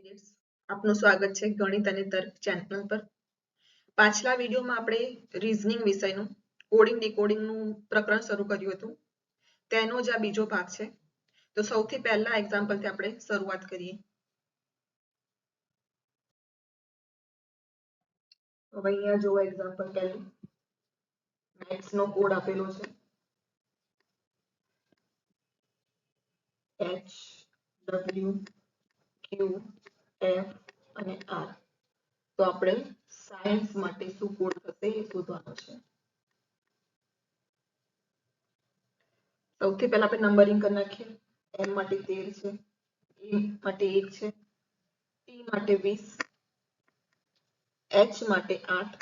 Spirits આપનું સ્વાગત છે ગણિત અને તર્ક ચેનલ પર। પાછલા વિડીયોમાં આપણે રીઝનિંગ વિષયનું કોડિંગ ડીકોડિંગનું પ્રકરણ શરૂ કર્યું હતું, તેનો જ આ બીજો ભાગ છે। તો સૌથી પહેલા એક્ઝામ્પલથી આપણે શરૂઆત કરીએ। હવે અહીંયા જુઓ એક્ઝામ્પલ પહેલું, મેથ્સ નો કોડ આપેલો છે H W Q F અને R। તો આપણે સાયન્સ માટે શું કોડ થશે એ શોધવાનો છે। સૌથી પહેલા આપણે નંબરિંગ કરી નાખીએ। M માટે 13 છે, E માટે 1 છે, T માટે 20, H માટે 8,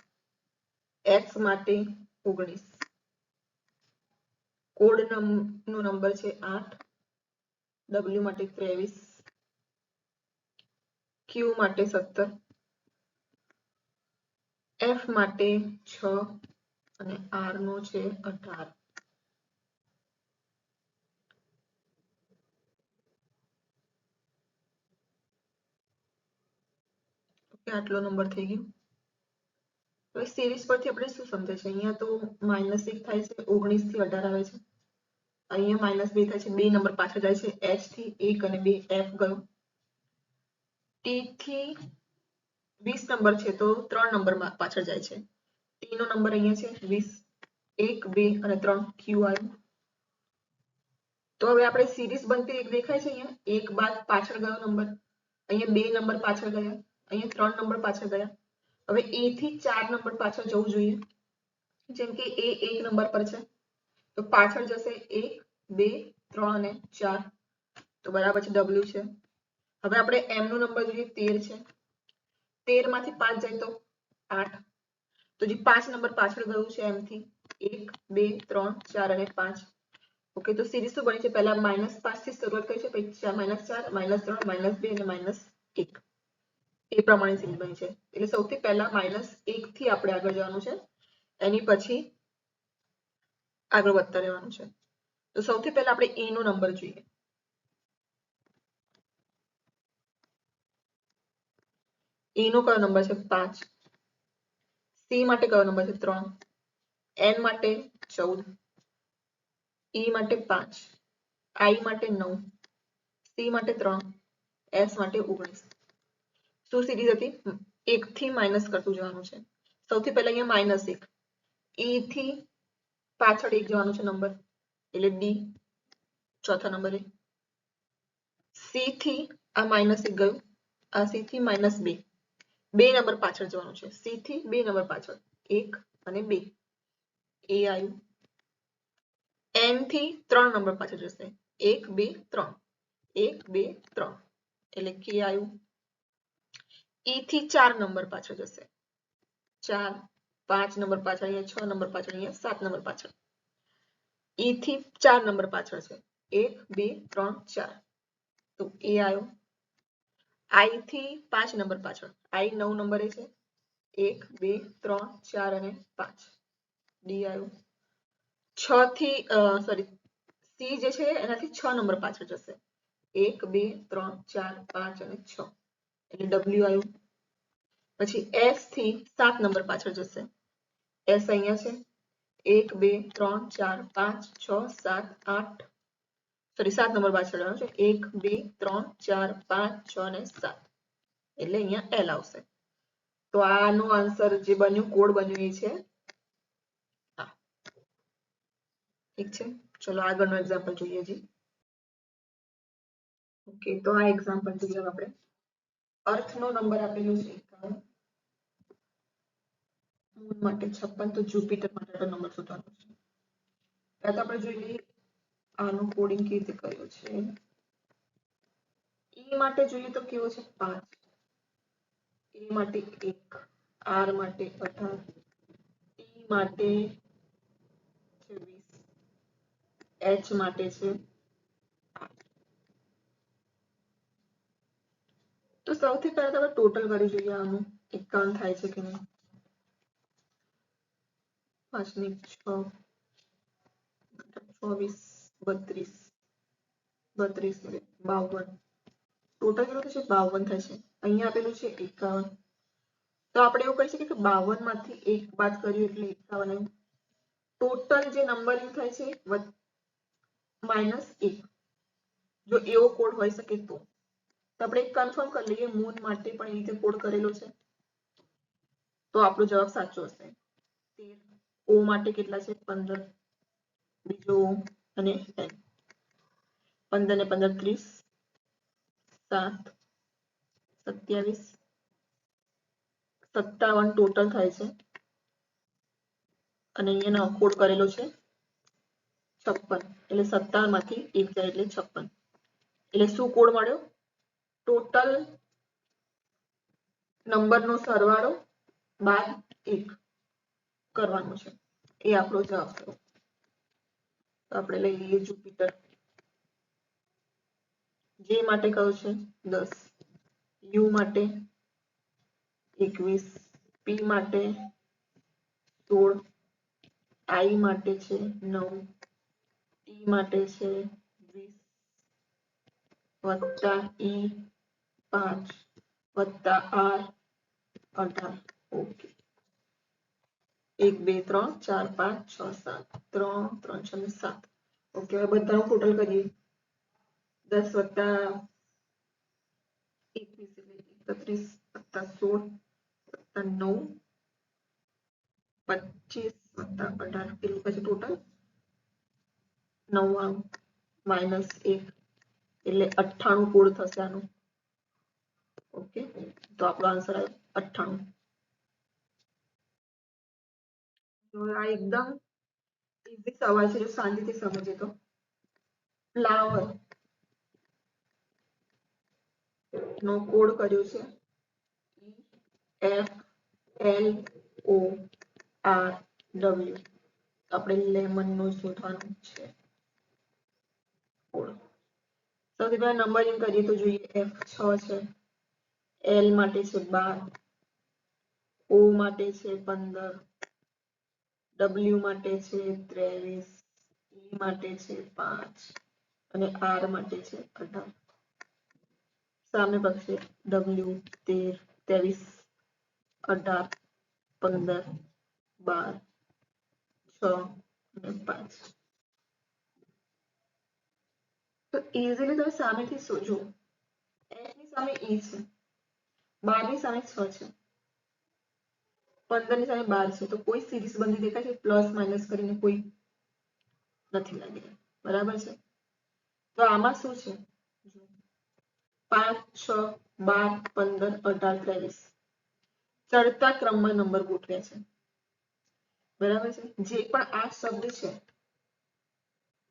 X માટે 19, કોડ નો નંબર છે 8, W માટે 23, Q માટે 17, F માટે 6 અને R નો છે 18। આટલો નંબર થઈ ગયો। હવે સિરીઝ પરથી આપણે શું સમજે છે, અહીંયા તો -1 થાય છે, 19 થી 18 આવે છે, અહીંયા -2 થાય છે, 2 નંબર પાછળ જાય છે, H થી 1 અને 2 F ગયો, T થી 20 નંબર છે તો 3 નંબર પાછળ જાય છે, T નો નંબર અહીંયા છે 20, 1 2 અને 3 Q આવ્યું। તો હવે આપણે સિરીઝ બનતી દેખાય છે, અહીંયા એક બાદ પાછળ ગયો નંબર, અહીંયા 2 નંબર પાછળ ગયા, અહીંયા 3 નંબર પાછળ ગયા। હવે A થી 4 નંબર પાછળ જવું જોઈએ, જેમ કે A 1 નંબર પર છે તો પાછળ જશે 1 2 3 અને 4, તો બરાબર છે, W છે। હવે આપણે M નો નંબર જોઈએ 13 છે, 13 માંથી 5 જાય તો 8, તો જે 5 નંબર પાછળ ગયું છે M થી 1 2 3 4 અને 5। ઓકે, તો સિરીઝ શું બની છે, પહેલા -5 થી શરૂઆત કરી છે, પછી -4 -3 -2 અને -1 એ પ્રમાણે સિરીઝ બની છે। એટલે સૌથી પહેલા -1 થી આપણે આગળ જવાનું છે, એની પછી આગળ વધતા રહેવાનું છે। તો સૌથી પહેલા આપણે A નો નંબર જોઈએ। A નો કયો નંબર છે 5, C માટે કયો નંબર છે 3, N માટે 14, E માટે 5, I માટે 9, C માટે 3, S માટે 19। શું સિરીઝ હતી, 1 થી માઇનસ કરતું જવાનું છે। સૌથી પહેલા અહીંયા -1, E થી પાછળ 1 જવાનું છે નંબર એટલે D ચોથા નંબરે, C થી આ -1 ગયું, આ C થી -2, 2 નંબર પાછળ જવાનું છે, C થી 2 નંબર પાછળ 1 અને 2, A આવ્યું। N થી 3 નંબર પાછળ જશે, 1 2 3, 1 2 3 એટલે K આવ્યું। E થી 4 નંબર પાછળ જશે, 4 5 નંબર પાછળ, અહીંયા 6 નંબર પાછળ, અહીંયા 7 નંબર પાછળ, E થી 4 નંબર પાછળ છે, 1 2 3 4 તો A આવ્યો। I થી 5 નંબર પાછળ, I 9 નંબરે છે, 1 2 3 4 અને 5, D આવ્યો। 6 થી C જે છે એનાથી 6 નંબર પાછળ જશે, 1 2 3 4 5 અને 6 એટલે W આવ્યું। પછી S થી 7 નંબર પાછળ જશે, S અહીંયા છે, 1 2 3 4 5 6 7 8 7 નંબર પાછળ આવ્યો છે, 1 2 3 4 5 6 અને 7 એટલે અહીંયા L આવશે। તો આનો આન્સર જે બન્યું, કોડ બન્યું એ છે આ। ઠીક છે, ચલો આગળનો એક્ઝામ્પલ જોઈએ જી। ઓકે, તો આ એક્ઝામ્પલ જોઈએ આપણે, અર્થ નો નંબર આપેલો છે 51, મૂન માટે 56, તો જુપિટર માટે નંબર શોધવાનો છે। પહેલા તો આપણે જોઈ લઈએ આનું કોડિંગ કેવી રીતે કર્યું છે। E માટે જોઈએ તો કેવો છે 5, A માટે 1, R માટે 18, T માટે 20, H માટે છે 8। તો સૌથી પહેલા આપણે ટોટલ કરી જોઈએ, આનું 51 થાય છે કે નહીં, 5 ને 6 24 32 32 52 ટોટલ કેટલું થશે 52 થશે. અહીંયા આપેલું છે 51. તો આપણે એવું કહી શકીએ કે 52 માંથી 1 બાદ કરીએ એટલે 51 આવ્યું. ટોટલ જે નંબરિંગ થાય છે -1. જો એવો કોડ હોઈ શકે તો આપણે કન્ફર્મ કરી લઈએ. મૂન માટે પણ એ રીતે કોડ કરેલો છે તો આપણો જવાબ સાચો હશે. 13 ઓ માટે કેટલા છે 15, બીજો ઓ અને એન. 15 ને 15 30, 7 27 57 ટોટલ થાય છે અને અહીંયા કોડ કરેલો છે 56. એટલે 57 માંથી 1 જાય એટલે 56. એટલે શું કોડ મળ્યો? ટોટલ નંબરનો સરવાળો બાદ 1 કરવાનો છે. એ આપણો જવાબ થયો. તો આપણે લઈ લઈએ જુપિટર. જે માટે કયો છે 10, યુ માટે 21, પી માટે 16, આઈ માટે છે 9, ટી માટે છે 20 વત્તા ઈ 5 વત્તા આર 18. ઓકે 1 2 3 4 5 6 7 3 3 6 ને 7. ઓકે હવે બધાનું ટોટલ કરીએ. 10 વત્તા 21 એટલે 31 વત્તા 16 વત્તા 9 25 વત્તા 18 કેટલું પછી ટોટલ 99 માઇનસ 1 એટલે 98 કોડ થશે આનું. ઓકે તો આપણો આન્સર આવ્યો 98. તો આ એકદમ ઈઝી સવાલ છે જો શાંતિથી સમજીએ તો. ફ્લાવર નો કોડ કર્યો છે FLORW. આપણે લેમન નો શોધવાનું છે કોડ. સૌથી પહેલા નંબરિંગ કરીએ તો જોઈએ F 6 છે, L માટે છે 12, O માટે છે 15, W માટે છે 23, E માટે છે 5 અને R માટે છે 18. સામે પક્ષે W 13, 23, 18, 15, 12, 6 અને 5. તો ઇઝીલી તમે સામેથી સોચો. F ની સામે E છે, 12 ની સામે 6 છે, 15 ની સામે 12 છે. તો કોઈ સિરીઝ બંધી દેખાય છે પ્લસ માઇનસ કરીને? કોઈ નથી લાગી રહી. બરાબર છે. તો આમાં શું છે 5 6 12 15 18 23 ચડતા ક્રમમાં નંબર ગોઠવ્યા છે. બરાબર છે. જે પણ આ શબ્દ છે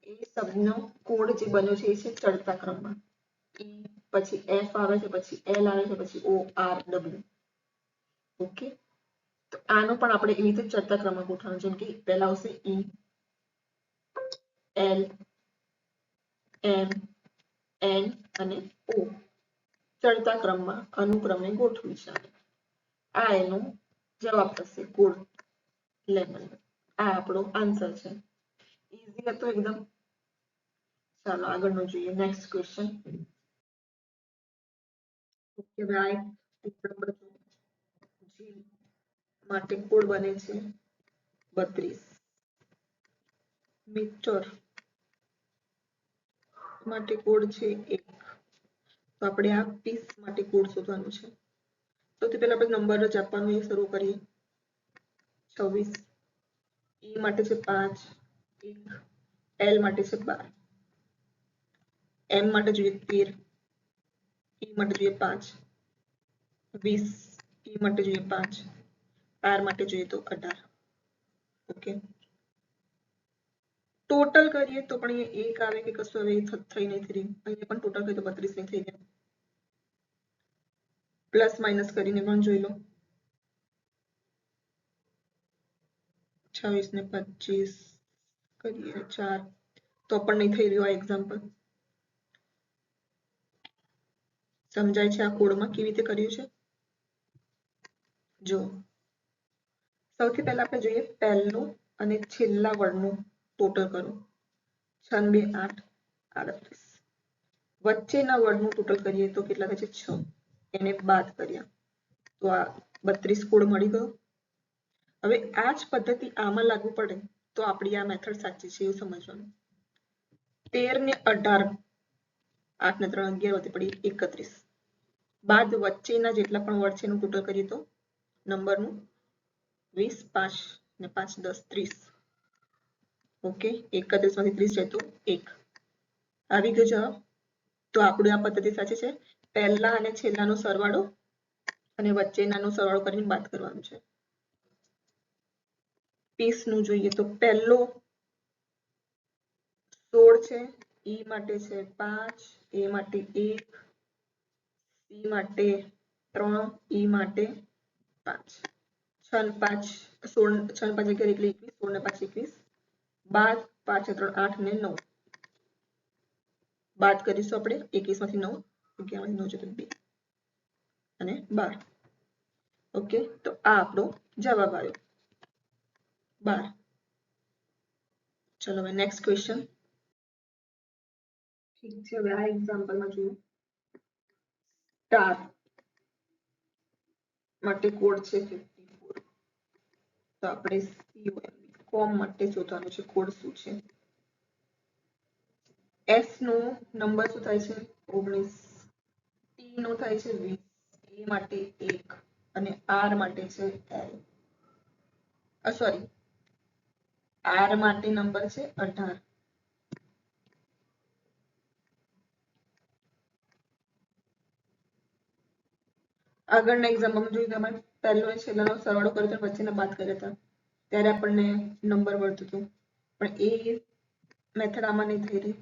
એ શબ્દનો કોડ જે બન્યો છે એ છે ચડતા ક્રમમાં. E પછી F આવે છે, પછી L આવે છે, પછી O R W. ઓકે તો આનો પણ આપણે એ રીતે ચડતા ક્રમમાં ગોઠવવાનું. જેમ કે પહેલા આવશે E, L, M, N અને O. ચડતા ક્રમમાં અનુક્રમે ગોઠવી છે. આ એનો જવાબ થશે કોડ લેમન. આ આપણો આન્સર છે. ઈઝી હતો એકદમ. ચાલો આગળનો જોઈએ. Next question. Okay right number G માટે કોડ બને છે 32. મીટર માટે કોડ છે 1. તો આપણે આ પીસ માટે કોડ શોધવાનું છે. સૌથી પહેલા આપણે નંબર જ આપવાનું એ શરૂ કરીએ. 26, E માટે છે 5, 1, L માટે છે 12, M માટે જોઈએ 13, E માટે જોઈએ 5, 20, E માટે જોઈએ 5, R માટે જોઈએ તો 18. ઓકે ટોટલ કરીએ તો પણ અહીંયા 1 આવે કે કશું આવે થઈ નથી રહ્યું. અહીંયા પણ ટોટલ કરીએ તો 32 નહીં થઈ ગયા. પ્લસ માઇનસ કરીને પણ જોઈ લો. 26 ને 25 કરીએ 4 તો પણ નહીં થઈ રહ્યું આ એક્ઝામ્પલ. સમજાય છે આ કોડમાં કેવી રીતે કર્યું છે? જો સૌથી પહેલા આપણે જોઈએ પહેલું અને છેલ્લા વર્ડનું ટોટલ કરો. 6 2 8 38. વચ્ચેના વર્ડનું ટોટલ કરીએ તો કેટલા થાય છે 6. એને બાદ કર્યા તો આ 32 કોડ મળી ગયો. હવે આ જ પદ્ધતિ આમાં લાગુ પડે તો આપણી આ મેથડ સાચી છે એવું સમજવાનું. 13 ને 18, 8 ને 3 11 વધી પડી 31. બાદ વચ્ચેના જેટલા પણ વર્ડ છે એનું ટોટલ કરીએ તો નંબરનું 20, 5 ને 5 10 30. ઓકે, 31 માંથી 30 જાય તો 1. આવી ગયો જવાબ. તો આપણી આ પદ્ધતિ સાચી છે. પહેલા અને છેલ્લાનો સરવાળો અને વચ્ચેનાનો સરવાળો કરીને બાદ કરવાનું છે. 30 નું જોઈએ તો પહેલો 16 છે, ઈ માટે છે 5, એ માટે 1, સી માટે 3, ઈ માટે 5. 6 ને 5 16, 6 ને 5 11 એટલે 21, 16 ને 5 21. બાદ 5 ને 3 8 ને 9. બાદ કરીશું આપણે 21 માંથી 9, 11 માંથી 9 જતો 2 અને 12. ઓકે, તો આ આપણો જવાબ આવ્યો 12. ચલો હવે નેક્સ્ટ ક્વેશ્ચન. ઠીક છે, હવે આ એક્ઝામ્પલમાં જોઈએ. સ્ટાર માટે કોડ છે 54. તો આપણે કોમ માટે શોધવાનું છે કોડ શું છે. એસ નો નંબર શું થાય છે 19, ટી નો થાય છે 20, એ માટે 1 અને આર માટે છે એલ. સોરી, આર માટે નંબર છે 18. આગળના એક્ઝામ્પલમાં જોયું તમારે પહેલો અને છેલ્લાનો સરવાળો કર્યો તો વચ્ચેના બાદ કર્યા હતા ત્યારે આપણને નંબર મળતું હતું, પણ એ મેથડ આમાં નહીં થઈ રહી.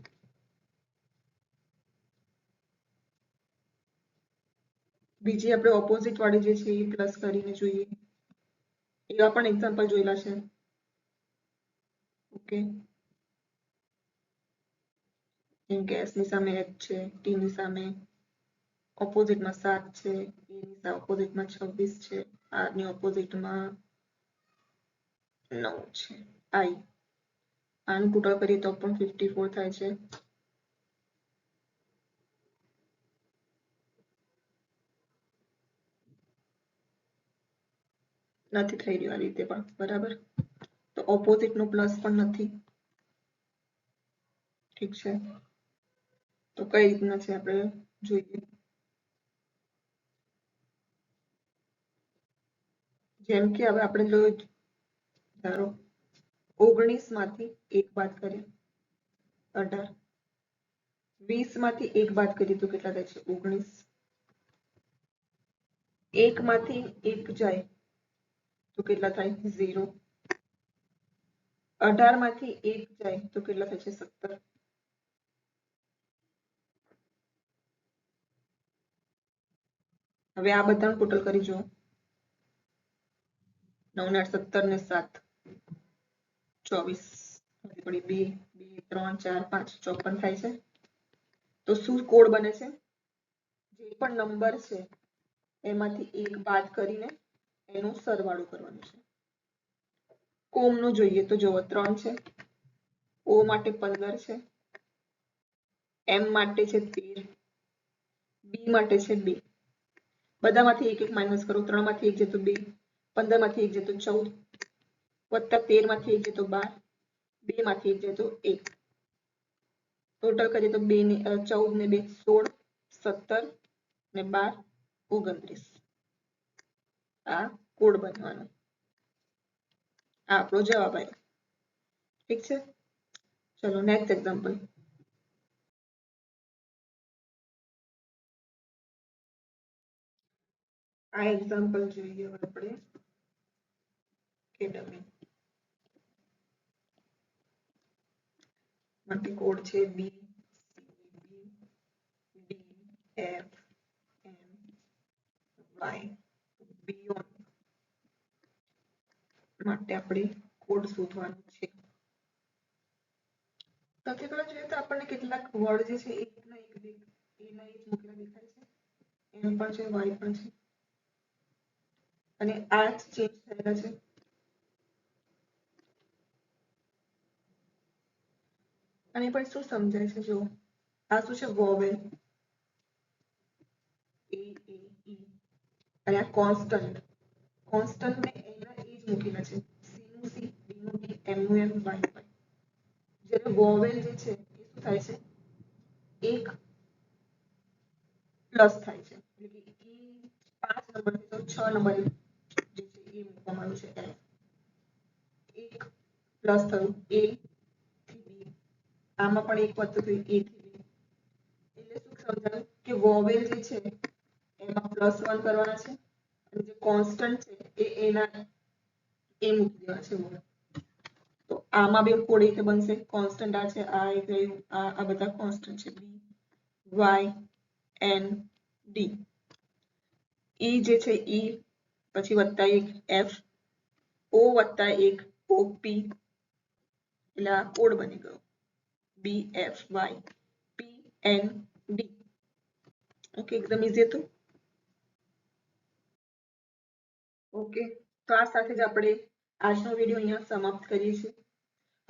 બીજી આપણે ઓપોઝિટ વાળી જે છે એ પ્લસ કરીને જોઈએ, એવા પણ એક્ઝામ્પલ જોયેલા છે. ઓકે, જેમ કે એસ ની સામે એચ છે, ટી ની સામે ઓપોઝિટમાં 7 છે, એ ની ઓપોઝિટમાં 26 છે, આર ની ઓપોઝિટમાં 9 છે, આઈ. આનું ટોટલ કરીએ તો પણ 54 થાય છે. નથી થઈ રહ્યું આ રીતે પણ, બરાબર. તો ઓપોઝિટ નો પ્લસ પણ નથી. ઠીક છે, તો કઈ રીતના છે આપણે જોઈએ. જેમ કે હવે આપણે જોયું, ધારો 19 માંથી 1 બાદ કરીએ 18, 20 માંથી 1 બાદ કરીએ તો કેટલા થાય છે 19, 1 માંથી 1 જાય તો કેટલા થાય 0, 18 માંથી 1 જાય તો કેટલા થાય છે 17. હવે આ બધાનું ટોટલ કરી જો. 9 ને 8 17 ને 7 24 પડી 2 3 4 5 54 થાય છે. તો શું કોડ બને છે, જે પણ નંબર છે એમાંથી 1 બાદ કરીને એનો સરવાળો કરવાનો છે. કોમ નું જોઈએ તો જો 3 છે, ઓ માટે 15 છે, એમ માટે છે 13, બી માટે છે 2. બધામાંથી 1 1 માઇનસ કરો. 3 માંથી 1 જાય તો 2, 15 માંથી 1 જાય તો 14, વત્તા 13 માંથી 1 જાય તો 12, 2 માંથી 1 જાય તો 1. ટોટલ કરીએ તો 2 ને 14 ને 2 16, 17 ને 12 29. આ કોડ બનવાનો, આ આપણો જવાબ આવ્યો. ઠીક છે, ચલો નેક્સ્ટ એક્ઝામ્પલ. આ એક્ઝામ્પલ જોઈએ આપણે કેડમી માટે. કોડ છે B C D F M Y. Beyond માટે આપણે કોડ શોધવાનો છે. સૌથી પહેલા જોઈએ તો આપણને કેટલાક વર્ડ જે છે એકના એક એના એક મૂકેલા દેખાય છે. એમ પણ છે, વાય પણ છે, અને આ ચેન્જ થયેલા છે. અને પણ શું સમજાય છે જો, આ શું છે વોવેલ એ એ ઈ અને આ કોન્સ્ટન્ટ કોન્સ્ટન્ટ ને એના એ જ મૂકેલા છે સી નું સી ડી નું ડી એમ નું એમ વાય નું વાય જ્યારે વોવેલ જે છે એ શું થાય છે એક પ્લસ થાય છે એટલે કે ઈ 5 નંબરથી તો 6 નંબર જે છે એ મૂકવામાં આવ્યું છે એફ એક પ્લસ થયું એ થી બી આમાં પણ એક વધતું થયું એ થી બી એટલે શું સમજાયું કે વોવેલ જે છે એમાં +1 કરવાના છે અને જે કોન્સ્ટન્ટ છે એ એના એ મૂકી દેવા છે વોવેલ તો આમાં બે કોડ રીતે બનશે કોન્સ્ટન્ટ આ છે આ એક ગયું આ બધા કોન્સ્ટન્ટ છે B Y N D E જે છે ઈ પછી વત્તા એક એફ ઓ વત્તા એક ઓ પી એટલે આ કોડ બની ગયો B F Y P N D okay એકદમ ઈઝી હતું ઓકે તો આ સાથે જ આપણે આજનો વિડીયો અહીંયા સમાપ્ત કરીએ છીએ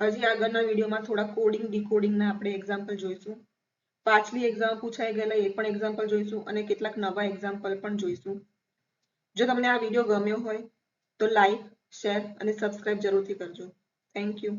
હજી આગળના વિડીયોમાં થોડા કોડિંગ ડીકોડિંગના આપણે એક્ઝામ્પલ જોઈશું પાછલી એક્ઝામ પૂછાઈ ગયેલા એ પણ એક્ઝામ્પલ જોઈશું અને કેટલાક નવા એક્ઝામ્પલ પણ જોઈશું જો તમને આ વિડીયો ગમ્યો હોય તો લાઈક શેર અને સબસ્ક્રાઇબ જરૂરથી કરજો થેન્ક યુ